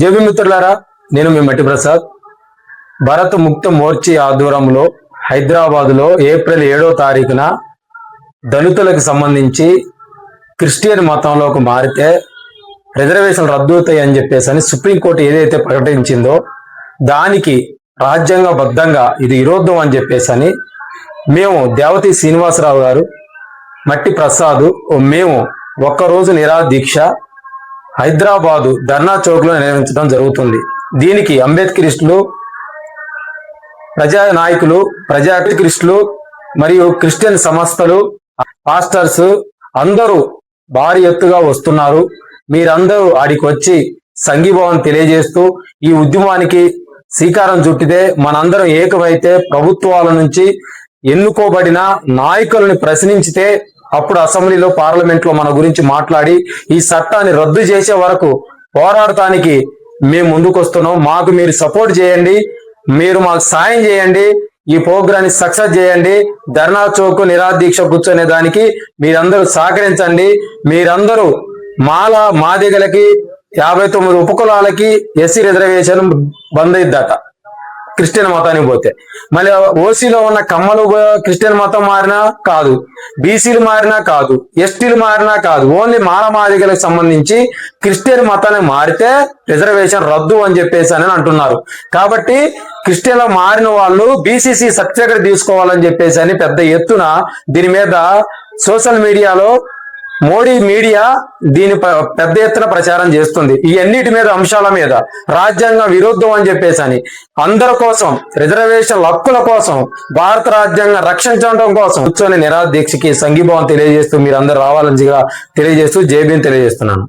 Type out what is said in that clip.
JB మిత్రులారా, నేను మీ మట్టి ప్రసాద్. భారత్ ముక్త మోర్చీ ఆధ్వర్యంలో హైదరాబాదులో ఏప్రిల్ 7వ తారీఖున దళితులకు సంబంధించి క్రిస్టియన్ మతంలోకి మారితే రిజర్వేషన్లు రద్దు అవుతాయి అని చెప్పేసి సుప్రీంకోర్టు ఏదైతే ప్రకటించిందో దానికి రాజ్యాంగబద్ధంగా ఇది విరోధం అని చెప్పేసి మేము దేవతి శ్రీనివాసరావు గారు, మట్టి ప్రసాద్, మేము ఒక్కరోజు నిరాదీక్ష హైదరాబాదు ధర్నా చౌక్ లో నిర్వహించడం జరుగుతుంది. దీనికి అంబేద్కరిస్టులు, ప్రజా నాయకులు, ప్రజాక్రిస్టులు మరియు క్రిస్టియన్ సంస్థలు, పాస్టర్స్ అందరూ భారీ ఎత్తుగా వస్తున్నారు. మీరందరూ ఆడికి వచ్చి సంఘీభావం తెలియజేస్తూ ఈ ఉద్యమానికి శ్రీకారం చుట్టితే మనందరం ఏకమైతే ప్రభుత్వాల నుంచి ఎన్నుకోబడిన నాయకులను ప్రశ్నించితే అప్పుడు అసెంబ్లీలో, పార్లమెంట్ లో మన గురించి మాట్లాడి ఈ చట్టాన్ని రద్దు చేసే వరకు పోరాడటానికి మేము ముందుకొస్తున్నాం. మాకు మీరు సపోర్ట్ చేయండి, మీరు మాకు సాయం చేయండి, ఈ ప్రోగ్రాన్ని సక్సెస్ చేయండి. ధర్నా చౌక్ నిరాదీక్ష కూర్చునే దానికి మీరందరూ సహకరించండి. మీరందరూ మాదిగలకి 59 ఉపకులాలకి ఎస్సీ రిజర్వేషన్ బంద్ అయిద్దట క్రిస్టియన్ మతానికి పోతే. మళ్ళీ ఓసీలో ఉన్న కమ్మలు క్రిస్టియన్ మతం మారినా కాదు, బీసీలు మారినా కాదు, ఎస్టీలు మారినా కాదు, ఓన్లీ మాదిగలకు సంబంధించి క్రిస్టియన్ మతానికి మారితే రిజర్వేషన్ రద్దు అని చెప్పేసి అని అంటున్నారు. కాబట్టి క్రిస్టియన్లో మారిన వాళ్ళు బీసీసీ సర్టిఫికేట్ తీసుకోవాలని చెప్పేసి అని పెద్ద ఎత్తున దీని మీద సోషల్ మీడియాలో మోడీ మీడియా దీని పెద్ద ఎత్తున ప్రచారం చేస్తుంది. ఈ అన్నిటి మీద అంశాల మీద రాజ్యాంగ విరుద్ధం అని చెప్పేసి అని అందరి కోసం, రిజర్వేషన్ హక్కుల కోసం, భారత రాజ్యాంగం రక్షించడం కోసం కూర్చొని నిరాదీక్షకి సంఘీభావం తెలియజేస్తూ మీరందరూ రావాలని తెలియజేస్తూ జేబీని తెలియజేస్తున్నాను.